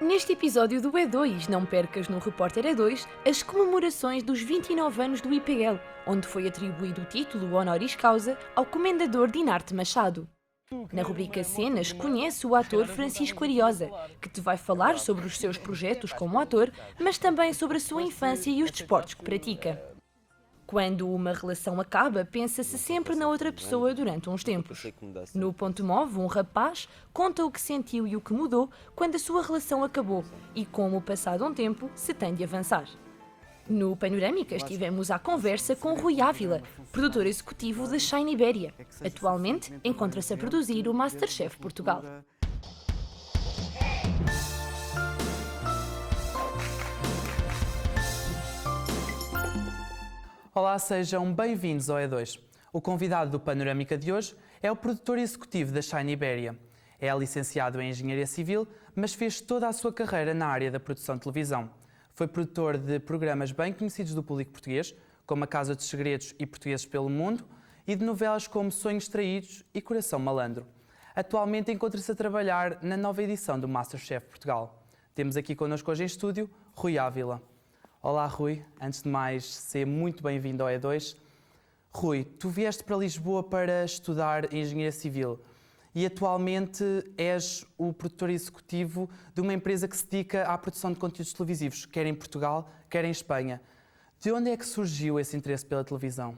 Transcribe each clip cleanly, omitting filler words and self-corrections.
Neste episódio do E2, não percas no Repórter E2 as comemorações dos 29 anos do IPL, onde foi atribuído o título honoris causa ao comendador Dinarte Machado. Na rubrica Cenas, conhece o ator Francisco Ariosa, que te vai falar sobre os seus projetos como ator, mas também sobre a sua infância e os desportos que pratica. Quando uma relação acaba, pensa-se sempre na outra pessoa durante uns tempos. No Ponto Move, um rapaz conta o que sentiu e o que mudou quando a sua relação acabou e como, passado um tempo, se tem de avançar. No Panorâmicas tivemos a conversa com Rui Ávila, produtor executivo da Shine Iberia. Atualmente, encontra-se a produzir o Masterchef Portugal. Olá, sejam bem-vindos ao E2. O convidado do Panorâmica de hoje é o produtor executivo da Shine Iberia. É licenciado em Engenharia Civil, mas fez toda a sua carreira na área da produção de televisão. Foi produtor de programas bem conhecidos do público português, como A Casa dos Segredos e Portugueses pelo Mundo, e de novelas como Sonhos Traídos e Coração Malandro. Atualmente encontra-se a trabalhar na nova edição do Masterchef Portugal. Temos aqui connosco hoje em estúdio Rui Ávila. Olá, Rui. Antes de mais, seja muito bem-vindo ao E2. Rui, tu vieste para Lisboa para estudar Engenharia Civil e atualmente és o produtor executivo de uma empresa que se dedica à produção de conteúdos televisivos, quer em Portugal, quer em Espanha. De onde é que surgiu esse interesse pela televisão?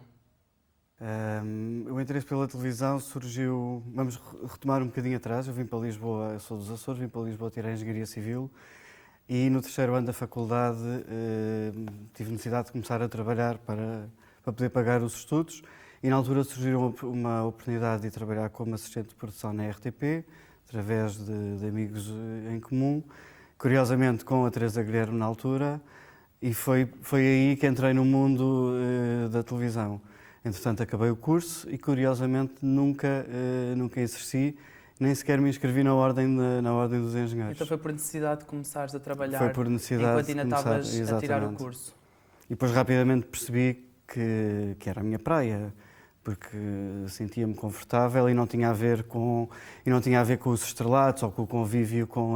O interesse pela televisão surgiu, vamos retomar um bocadinho atrás, eu vim para Lisboa, eu sou dos Açores, vim para Lisboa tirar Engenharia Civil. E no terceiro ano da faculdade tive necessidade de começar a trabalhar para poder pagar os estudos e na altura surgiu uma oportunidade de trabalhar como assistente de produção na RTP, através de amigos em comum, curiosamente com a Teresa Guilherme na altura, e foi aí que entrei no mundo da televisão. Entretanto acabei o curso e curiosamente nunca exerci, nem sequer me inscrevi na ordem dos engenheiros. Então foi por necessidade de começares a trabalhar Foi por necessidade enquanto ainda estavas a tirar o curso. E depois rapidamente percebi que era a minha praia, porque sentia-me confortável e não tinha a ver com os estrelatos ou com o convívio com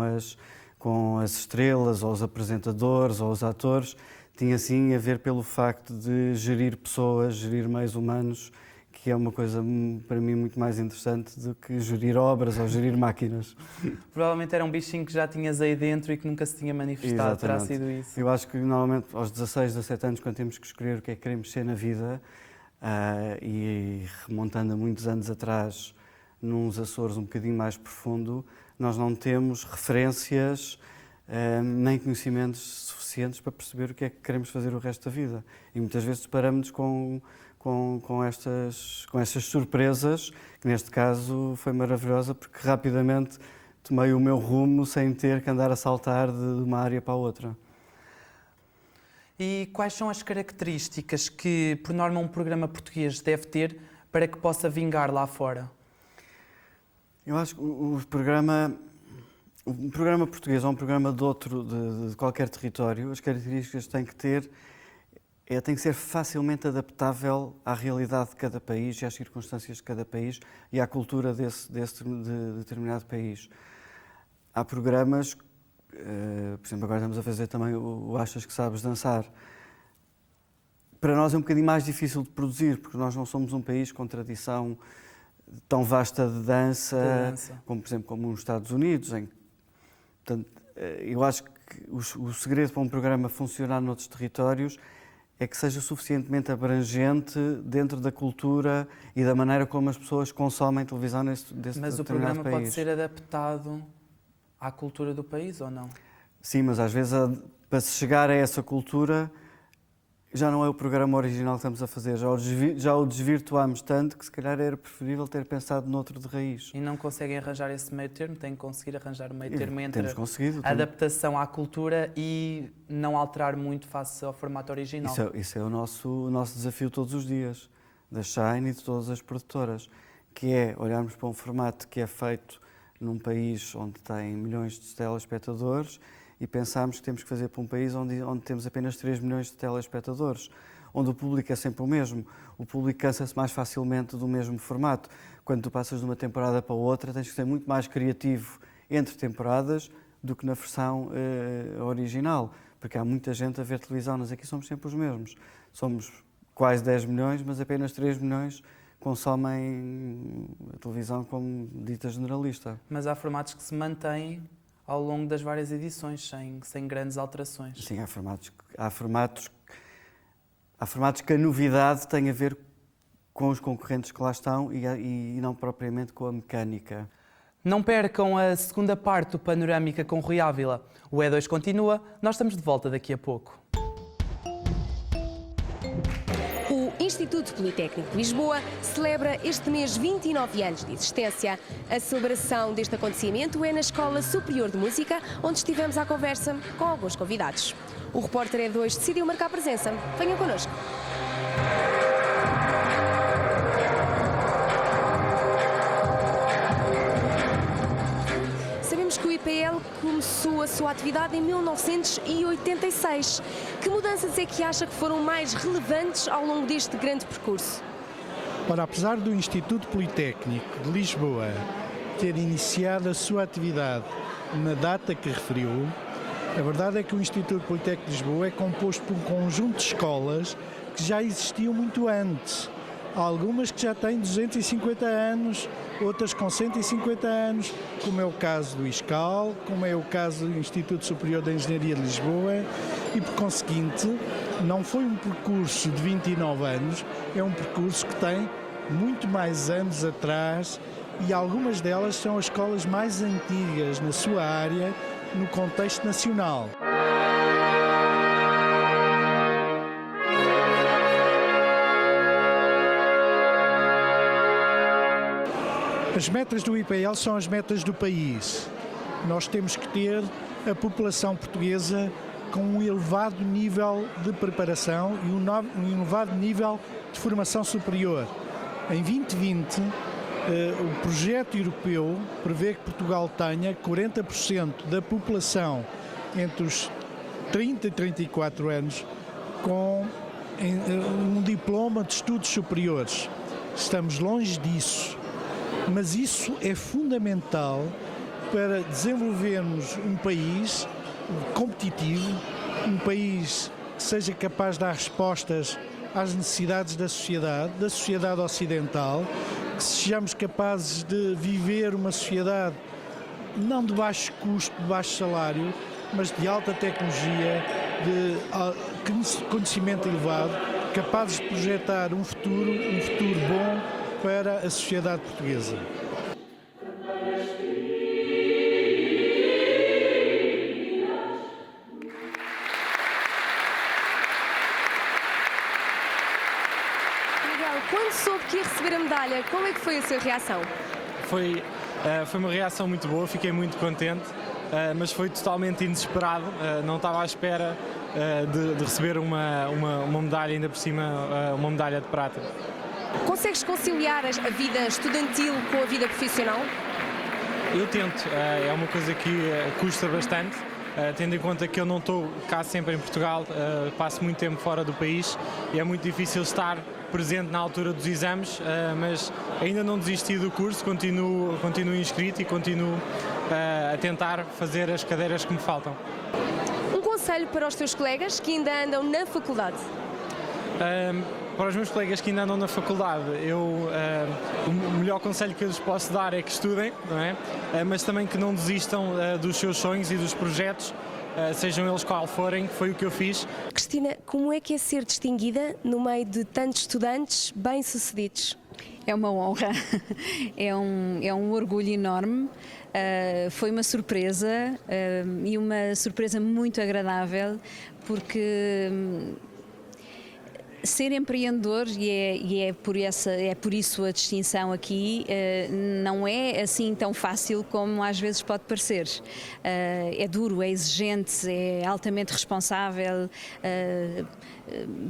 as estrelas ou os apresentadores ou os atores. Tinha sim a ver pelo facto de gerir pessoas, gerir meios humanos, que é uma coisa para mim muito mais interessante do que gerir obras ou gerir máquinas. Provavelmente era um bichinho que já tinhas aí dentro e que nunca se tinha manifestado, terá sido isso. Eu acho que normalmente aos 16, 17 anos, quando temos que escolher o que é que queremos ser na vida, e remontando a muitos anos atrás, nos Açores um bocadinho mais profundo, nós não temos referências nem conhecimentos suficientes para perceber o que é que queremos fazer o resto da vida. E muitas vezes deparamos-nos com estas surpresas, que neste caso foi maravilhosa, porque rapidamente tomei o meu rumo sem ter que andar a saltar de uma área para a outra. E quais são as características que, por norma, um programa português deve ter para que possa vingar lá fora? Eu acho que um programa português ou um programa de qualquer território, as características que tem que ter tem que ser facilmente adaptável à realidade de cada país e às circunstâncias de cada país e à cultura desse determinado país. Há programas, por exemplo, agora estamos a fazer também o Achas que Sabes Dançar. Para nós é um bocadinho mais difícil de produzir, porque nós não somos um país com tradição tão vasta de dança. Como, por exemplo, como nos Estados Unidos. Portanto, eu acho que o segredo para um programa funcionar noutros territórios é que seja suficientemente abrangente dentro da cultura e da maneira como as pessoas consomem televisão desse determinado país. Mas o programa pode ser adaptado à cultura do país ou não? Sim, mas às vezes para se chegar a essa cultura já não é o programa original que estamos a fazer, já o desvirtuámos tanto que se calhar era preferível ter pensado noutro de raiz. E não conseguem arranjar esse meio termo? Têm que conseguir arranjar o meio termo entre a adaptação à cultura e não alterar muito face ao formato original. Isso é o nosso desafio todos os dias, da Shine e de todas as produtoras, que é olharmos para um formato que é feito num país onde tem milhões de telespectadores e pensarmos que temos que fazer para um país onde temos apenas 3 milhões de telespectadores, onde o público é sempre o mesmo. O público cansa-se mais facilmente do mesmo formato. Quando tu passas de uma temporada para outra, tens que ser muito mais criativo entre temporadas, do que na versão original, porque há muita gente a ver televisão, nós aqui somos sempre os mesmos. Somos quase 10 milhões, mas apenas 3 milhões consomem a televisão como dita generalista. Mas há formatos que se mantêm ao longo das várias edições, sem grandes alterações. Sim, há formatos que a novidade tem a ver com os concorrentes que lá estão e não propriamente com a mecânica. Não percam a segunda parte do Panorâmica com Rui Ávila. O E2 continua, nós estamos de volta daqui a pouco. O Instituto Politécnico de Lisboa celebra este mês 29 anos de existência. A celebração deste acontecimento é na Escola Superior de Música, onde estivemos à conversa com alguns convidados. O repórter E2 decidiu marcar presença. Venham connosco. Sabemos que o IPL começou a sua atividade em 1986. Que mudanças é que acha que foram mais relevantes ao longo deste grande percurso? Ora, apesar do Instituto Politécnico de Lisboa ter iniciado a sua atividade na data que referiu, a verdade é que o Instituto Politécnico de Lisboa é composto por um conjunto de escolas que já existiam muito antes. Há algumas que já têm 250 anos, outras com 150 anos, como é o caso do ISCAL, como é o caso do Instituto Superior de Engenharia de Lisboa, e por conseguinte não foi um percurso de 29 anos, é um percurso que tem muito mais anos atrás e algumas delas são as escolas mais antigas na sua área no contexto nacional. As metas do IPL são as metas do país. Nós temos que ter a população portuguesa com um elevado nível de preparação e um elevado nível de formação superior. Em 2020, o projeto europeu prevê que Portugal tenha 40% da população entre os 30 e 34 anos com um diploma de estudos superiores. Estamos longe disso. Mas isso é fundamental para desenvolvermos um país competitivo, um país que seja capaz de dar respostas às necessidades da sociedade ocidental, que sejamos capazes de viver uma sociedade não de baixo custo, de baixo salário, mas de alta tecnologia, de conhecimento elevado, capazes de projetar um futuro bom para a sociedade portuguesa. Miguel, quando soube que ia receber a medalha, qual é que foi a sua reação? Foi uma reação muito boa, fiquei muito contente, mas foi totalmente inesperado, não estava à espera de receber uma medalha, ainda por cima uma medalha de prata. Consegues conciliar a vida estudantil com a vida profissional? Eu tento, é uma coisa que custa bastante, tendo em conta que eu não estou cá sempre em Portugal, passo muito tempo fora do país e é muito difícil estar presente na altura dos exames, mas ainda não desisti do curso, continuo inscrito e continuo a tentar fazer as cadeiras que me faltam. Um conselho para os teus colegas que ainda andam na faculdade? Para os meus colegas que ainda andam na faculdade, o melhor conselho que eu lhes posso dar é que estudem, não é? Mas também que não desistam dos seus sonhos e dos projetos, sejam eles qual forem, que foi o que eu fiz. Cristina, como é que é ser distinguida no meio de tantos estudantes bem-sucedidos? É uma honra, é um orgulho enorme. Foi uma surpresa e uma surpresa muito agradável, porque ser empreendedor, e é por isso a distinção aqui, não é assim tão fácil como às vezes pode parecer. É duro, é exigente, é altamente responsável,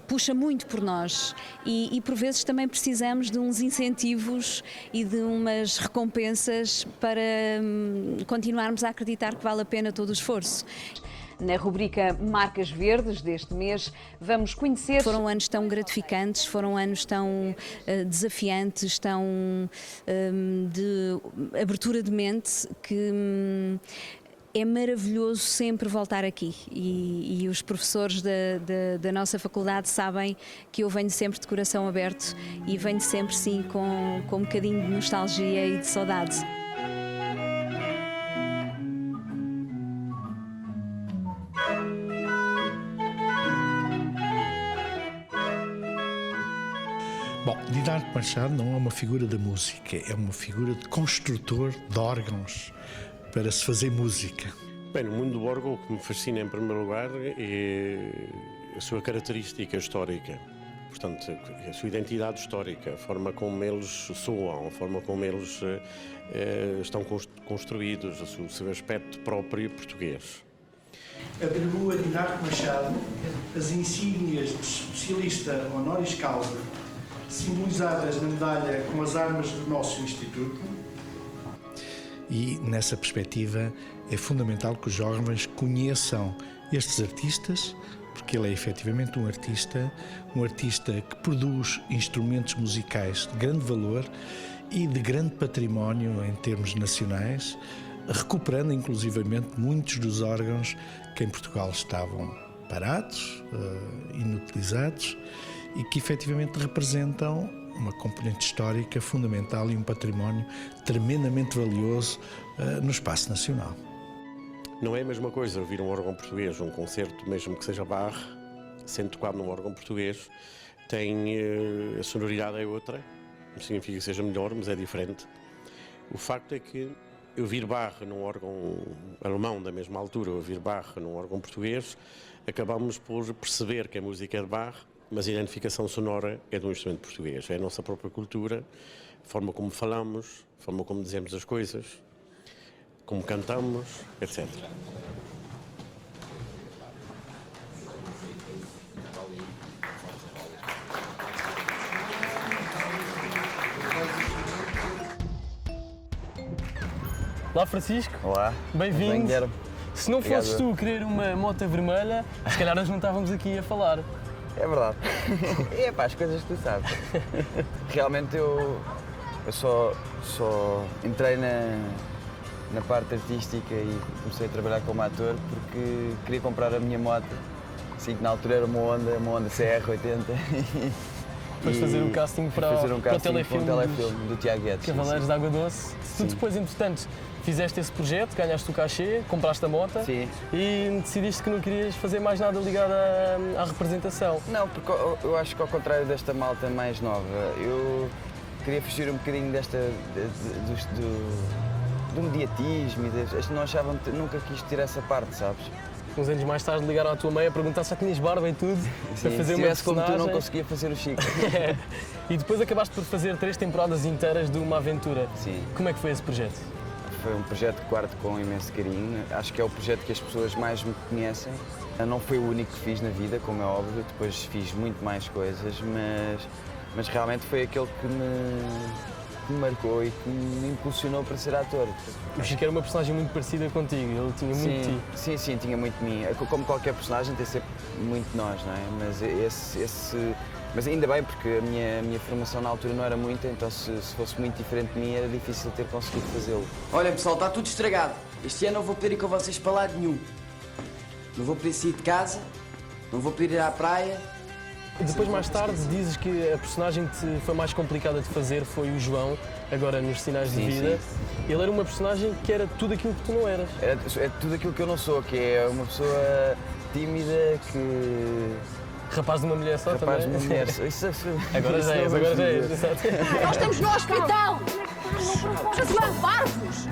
puxa muito por nós e por vezes também precisamos de uns incentivos e de umas recompensas para continuarmos a acreditar que vale a pena todo o esforço. Na rubrica Marcas Verdes deste mês, vamos conhecer... Foram anos tão gratificantes, foram anos tão desafiantes, tão de abertura de mente, que é maravilhoso sempre voltar aqui e os professores da nossa faculdade sabem que eu venho sempre de coração aberto e venho sempre sim com um bocadinho de nostalgia e de saudade. Bom, Dinardo Machado não é uma figura da música, é uma figura de construtor de órgãos para se fazer música. Bem, no mundo do órgão, o que me fascina em primeiro lugar é a sua característica histórica. Portanto, a sua identidade histórica, a forma como eles soam, a forma como eles estão construídos, o seu aspecto próprio português. Atribuo a Dinardo Machado as insígnias de especialista honoris causa, simbolizadas na medalha com as armas do nosso Instituto. E, nessa perspectiva, é fundamental que os jovens conheçam estes artistas, porque ele é efetivamente um artista que produz instrumentos musicais de grande valor e de grande património em termos nacionais, recuperando inclusivamente muitos dos órgãos que em Portugal estavam parados, inutilizados, e que efetivamente representam uma componente histórica fundamental e um património tremendamente valioso no espaço nacional. Não é a mesma coisa ouvir um órgão português, um concerto, mesmo que seja Bach, sendo tocado num órgão português, a sonoridade é outra, não significa que seja melhor, mas é diferente. O facto é que ouvir Bach num órgão alemão da mesma altura, ouvir Bach num órgão português, acabamos por perceber que a música é de Bach, mas a identificação sonora é de um instrumento português. É a nossa própria cultura, a forma como falamos, a forma como dizemos as coisas, como cantamos, etc. Olá Francisco. Olá. Bem-vindo. Se não fosses tu querer uma moto vermelha, se calhar nós não estávamos aqui a falar. É verdade. É pá, as coisas que tu sabes. Realmente eu só entrei na parte artística e comecei a trabalhar como ator porque queria comprar a minha moto. Assim, que na altura era uma Honda CR80. Depois fazer um casting para o telefilme do Tiago Guedes. Cavaleiros de Água Doce. Se tu depois, entretanto, fizeste esse projeto, ganhaste o cachê, compraste a moto e decidiste que não querias fazer mais nada ligado à representação. Não, porque eu acho que ao contrário desta malta mais nova, eu queria fugir um bocadinho do mediatismo e não achava, nunca quis tirar essa parte, sabes? Uns anos mais tarde ligaram à tua mãe a perguntar se já tinhas barba e tudo, para fazer uma personagem. Se como tu não conseguia fazer o Chico. E depois acabaste por fazer 3 temporadas inteiras de Uma Aventura. Sim. Como é que foi esse projeto? Foi um projeto que guardo com imenso carinho. Acho que é o projeto que as pessoas mais me conhecem. Não foi o único que fiz na vida, como é óbvio. Depois fiz muito mais coisas, mas realmente foi aquele que me marcou e que me impulsionou para ser ator. O Chico era uma personagem muito parecida contigo, ele tinha muito de ti. Sim, tinha muito de mim. Como qualquer personagem tem sempre muito de nós, não é? Mas ainda bem, porque a minha formação na altura não era muita, então se fosse muito diferente de mim era difícil ter conseguido fazê-lo. Olha pessoal, está tudo estragado. Este ano não vou poder ir com vocês para lado nenhum. Não vou poder sair de casa, não vou poder ir à praia. Depois, mais tarde, dizes que a personagem que te foi mais complicada de fazer foi o João, agora nos Sinais de Vida. Ele era uma personagem que era tudo aquilo que tu não eras. É tudo aquilo que eu não sou, que é uma pessoa tímida, que... Rapaz de uma mulher só também? Rapaz de uma mulher só. Agora já és. Nós estamos no hospital! Já se levar-vos!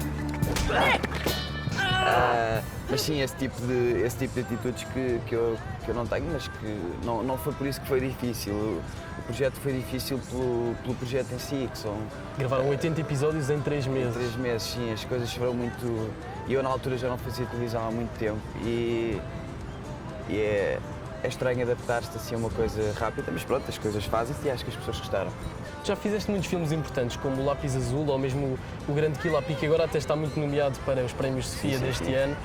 Mas sim, esse tipo de atitudes que eu não tenho, mas que não foi por isso que foi difícil. O projeto foi difícil pelo projeto em si, que são... Gravaram 80 episódios em 3 meses. Em 3 meses, sim, as coisas foram muito... E eu na altura já não fazia televisão há muito tempo e é estranho adaptar-se assim a uma coisa rápida, mas pronto, as coisas fazem-se e acho que as pessoas gostaram. Já fizeste muitos filmes importantes, como o Lápis Azul ou mesmo o Grande Quilapi, que agora até está muito nomeado para os prémios Sofia deste ano.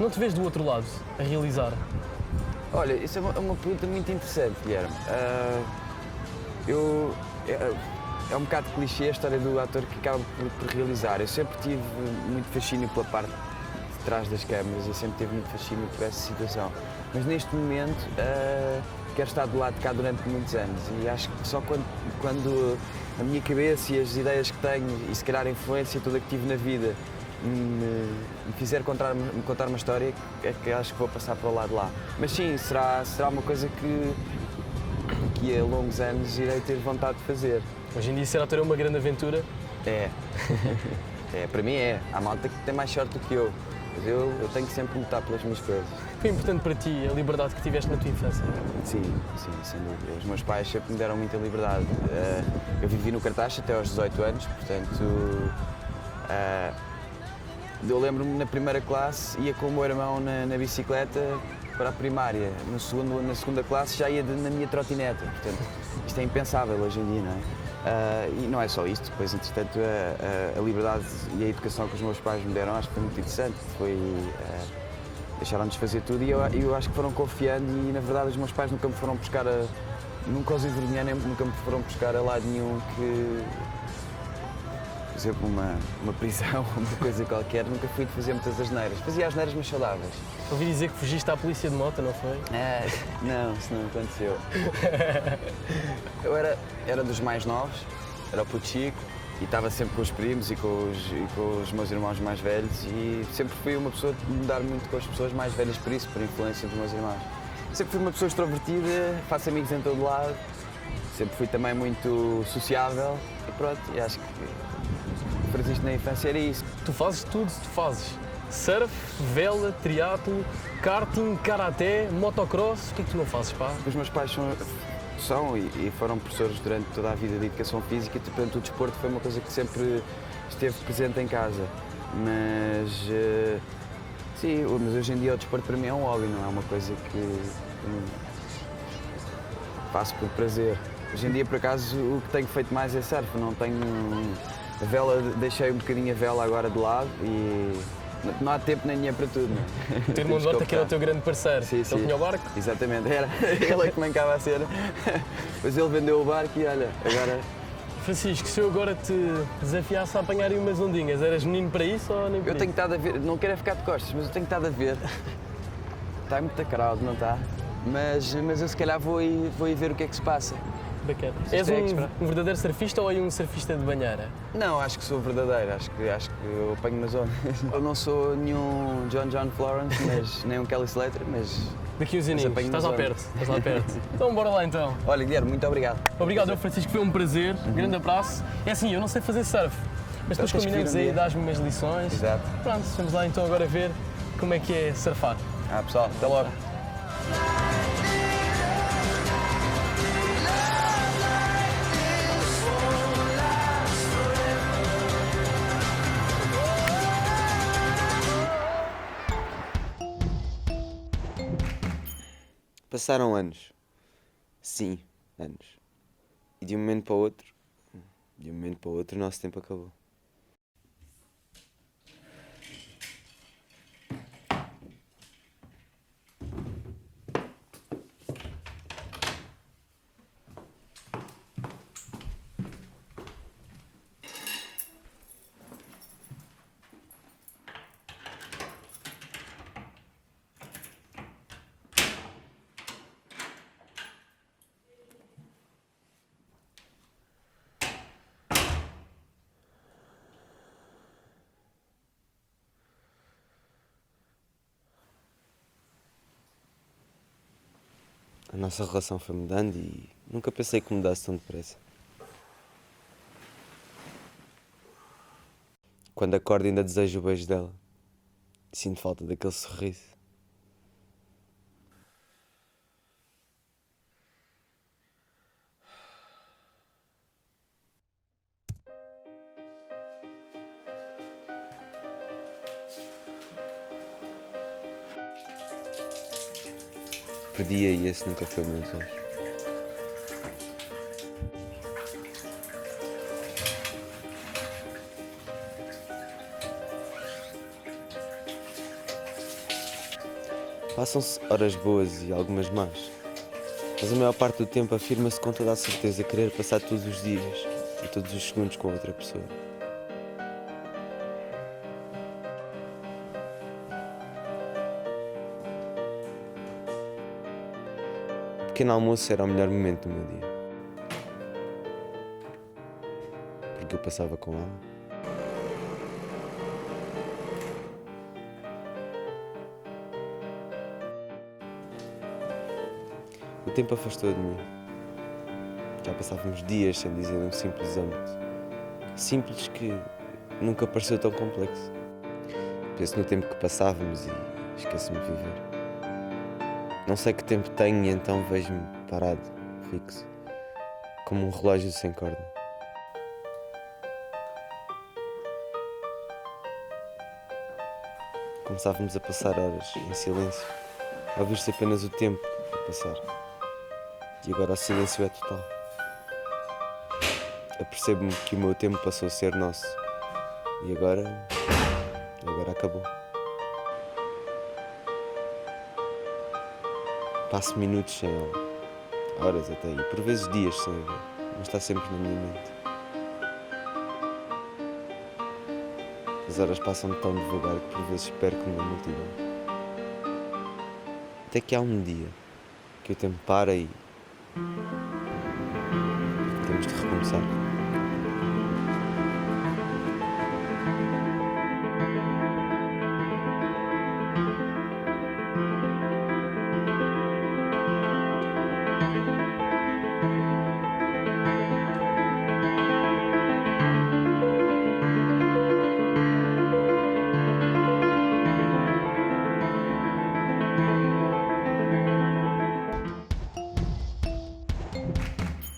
Não te vês do outro lado, a realizar? Olha, isso é uma pergunta muito interessante, Guilherme. É um bocado clichê a história do ator que acaba por realizar. Eu sempre tive muito fascínio pela parte trás das câmaras. Eu sempre tive muito fascínio por essa situação. Mas neste momento quero estar do lado de cá durante muitos anos e acho que só quando a minha cabeça e as ideias que tenho e se calhar a influência toda que tive na vida me fizer contar uma história, é que acho que vou passar para o lado de lá. Mas sim, será uma coisa que a longos anos irei ter vontade de fazer. Hoje em dia será ter uma grande aventura? É. Para mim é. Há malta que tem mais sorte do que eu. Mas eu tenho que sempre lutar pelas minhas coisas. Foi importante para ti a liberdade que tiveste na tua infância? Sim, sem dúvida. Os meus pais sempre me deram muita liberdade. Eu vivi no Cartaz até aos 18 anos, portanto... eu lembro-me na primeira classe, ia com o meu irmão na bicicleta para a primária. Na segunda classe já ia na minha trotineta. Portanto, isto é impensável hoje em dia, não é? E não é só isto, depois, entretanto, a liberdade e a educação que os meus pais me deram acho que foi muito interessante. Deixaram-nos fazer tudo e eu acho que foram confiando e, na verdade, os meus pais nunca me foram buscar nunca os envergonhei, nem nunca me foram buscar a lado nenhum que... Por exemplo, uma prisão, uma coisa qualquer, nunca fui de fazer muitas asneiras. Fazia asneiras, mas saudáveis. Ouvi dizer que fugiste à polícia de moto, não foi? Não, isso não aconteceu. Eu era dos mais novos, era o puto Chico, e estava sempre com os primos e com os meus irmãos mais velhos, e sempre fui uma pessoa de me dar muito com as pessoas mais velhas por isso, por influência dos meus irmãos. Sempre fui uma pessoa extrovertida, faço amigos em todo lado, sempre fui também muito sociável, e pronto, e acho que... Para isto na infância era isso. Tu fazes tudo, tu fazes surf, vela, triatlo, karting, karaté, motocross, o que é que tu não fazes, pá? Os meus pais são e foram professores durante toda a vida de educação física e, portanto, o desporto foi uma coisa que sempre esteve presente em casa. Mas, sim, mas hoje em dia o desporto para mim é um hobby, não é uma coisa que faço por prazer. Hoje em dia, por acaso, o que tenho feito mais é surf, não tenho... A vela, deixei um bocadinho a vela agora de lado e não há tempo nem dinheiro para tudo. O teu irmão de volta que era o teu grande parceiro, sim. Ele tinha o barco? Exatamente, era ele que mancava a cena. Depois ele vendeu o barco e olha, agora... Francisco, se eu agora te desafiasse a apanhar aí umas ondinhas, eras menino para isso ou nem para Eu tenho estado a ver, não quero ficar de costas, mas eu tenho estado a ver. Está muito crowd, não está? Mas eu se calhar vou ir ver o que é que se passa. Bacana. És um verdadeiro surfista ou é um surfista de banheira? Não, acho que sou verdadeiro, acho que eu apanho nas ondas. Eu não sou nenhum John Florence, mas nem um Kelly Slater, mas... Daqui uns aninhos, estás lá perto. Então bora lá então. Olha, Guilherme, muito obrigado. Obrigado, Francisco, foi um prazer, grande abraço. É assim, eu não sei fazer surf, mas depois combinamos aí, dás-me umas lições. Exato. Pronto, vamos lá então agora ver como é que é surfar. Pessoal, até logo. Passaram anos. Sim, anos. E de um momento para o outro, o nosso tempo acabou. A nossa relação foi mudando e nunca pensei que mudasse tão depressa. Quando acordo ainda desejo o beijo dela. Sinto falta daquele sorriso. Perdia e esse nunca foi o meu desejo. Passam-se horas boas e algumas más, mas a maior parte do tempo afirma-se com toda a certeza querer passar todos os dias e todos os segundos com outra pessoa. pequeno almoço era o melhor momento do meu dia. Porque eu passava com ela. O tempo afastou de mim. Já passávamos dias sem dizer um simples âmbito. Simples que nunca pareceu tão complexo. Penso no tempo que passávamos e esqueço-me de viver. Não sei que tempo tenho e então vejo-me parado, fixo, como um relógio sem corda. Começávamos a passar horas em silêncio, a ouvir-se apenas o tempo a passar. E agora o silêncio é total. Apercebo-me que o meu tempo passou a ser nosso. E agora acabou. Passo minutos sem ela, horas até, e por vezes dias sem a ver, mas está sempre na minha mente. As horas passam tão devagar que por vezes perco-me na multidão. Até que há um dia que o tempo para e temos de recomeçar.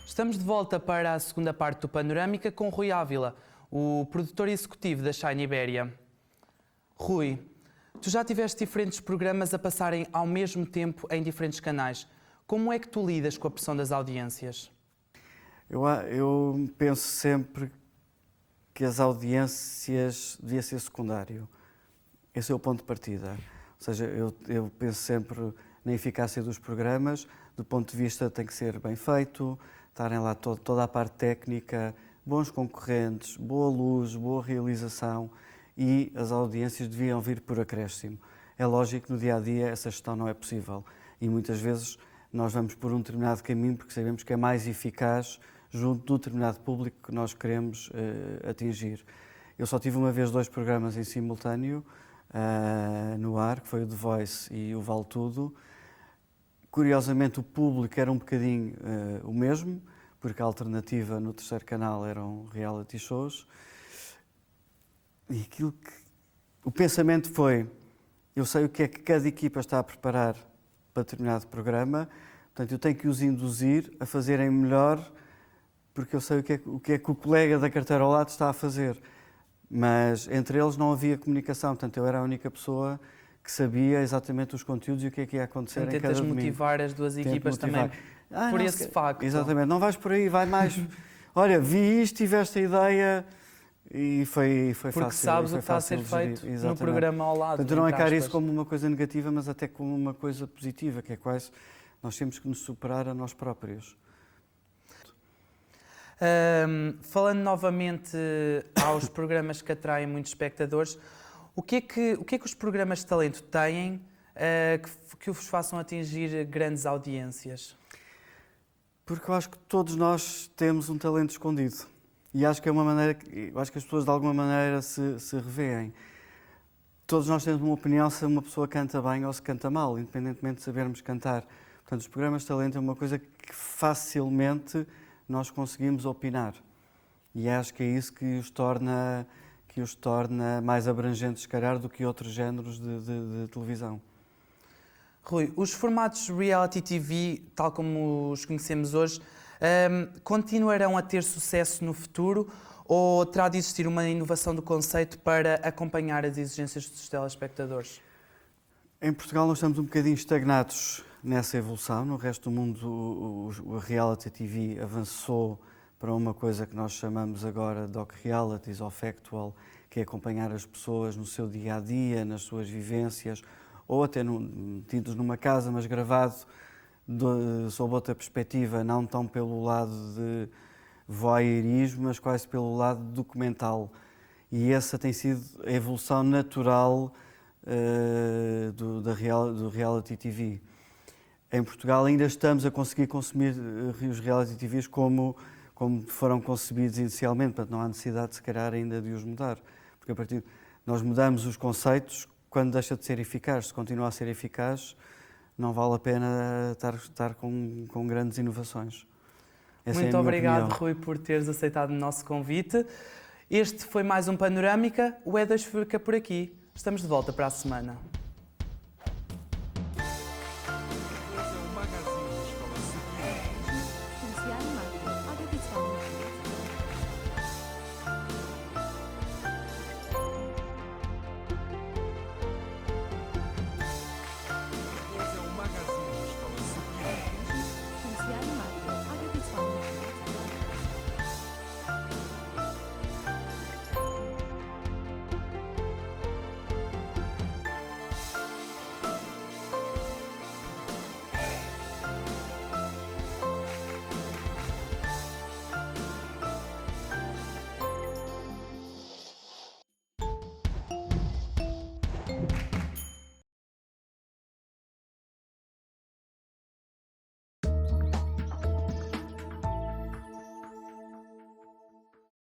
Estamos de volta para a segunda parte do Panorâmica com Rui Ávila, o produtor executivo da Shine Iberia. Rui, tu já tiveste diferentes programas a passarem ao mesmo tempo em diferentes canais. Como é que tu lidas com a pressão das audiências? Eu penso sempre que as audiências devia ser secundário. Esse é o ponto de partida. Ou seja, eu penso sempre na eficácia dos programas, do ponto de vista tem que ser bem feito, estarem lá toda a parte técnica, bons concorrentes, boa luz, boa realização, e as audiências deviam vir por acréscimo. É lógico que no dia-a-dia essa gestão não é possível e muitas vezes nós vamos por um determinado caminho porque sabemos que é mais eficaz junto do determinado público que nós queremos atingir. Eu só tive uma vez 2 programas em simultâneo no ar, que foi o The Voice e o Vale Tudo. Curiosamente, o público era um bocadinho o mesmo, porque a alternativa no terceiro canal eram reality shows. E o pensamento foi, eu sei o que é que cada equipa está a preparar para determinado programa, portanto, eu tenho que os induzir a fazerem melhor, porque eu sei o que é que o colega da carteira ao lado está a fazer. Mas entre eles não havia comunicação, portanto, eu era a única pessoa que sabia exatamente os conteúdos e o que é que ia acontecer em cada domingo. Tentas motivar as duas equipas também por esse facto. Exatamente, não vais por aí, vai mais. Olha, vi isto, tiveste a ideia e foi fácil. Porque sabes o que está a ser feito no programa ao lado. Portanto, não encara isso como uma coisa negativa, mas até como uma coisa positiva, que é quase nós temos que nos superar a nós próprios. Falando novamente aos programas que atraem muitos espectadores, o que é que os programas de talento têm que os façam atingir grandes audiências? Porque eu acho que todos nós temos um talento escondido e acho que é uma maneira, eu acho que as pessoas de alguma maneira se revêem. Todos nós temos uma opinião se uma pessoa canta bem ou se canta mal, independentemente de sabermos cantar. Portanto, os programas de talento é uma coisa que facilmente nós conseguimos opinar e acho que é isso que os torna mais abrangentes, se calhar, do que outros géneros de televisão. Rui, os formatos reality TV, tal como os conhecemos hoje, continuarão a ter sucesso no futuro ou terá de existir uma inovação do conceito para acompanhar as exigências dos telespectadores? Em Portugal nós estamos um bocadinho estagnados nessa evolução. No resto do mundo o reality TV avançou para uma coisa que nós chamamos agora doc-realities ou factual, que é acompanhar as pessoas no seu dia-a-dia, nas suas vivências, ou até metidos numa casa, mas gravado sob outra perspectiva, não tão pelo lado de voyeurismo, mas quase pelo lado documental. E essa tem sido a evolução natural do reality TV. em Portugal ainda estamos a conseguir consumir os reality TVs como foram concebidos inicialmente, portanto não há necessidade, se calhar, ainda de os mudar. Porque a partir nós mudamos os conceitos quando deixa de ser eficaz. Se continua a ser eficaz, não vale a pena estar com grandes inovações. Essa Muito é a minha obrigado, opinião. Rui, por teres aceitado o nosso convite. Este foi mais um Panorâmica. O E2 fica por aqui. Estamos de volta para a semana.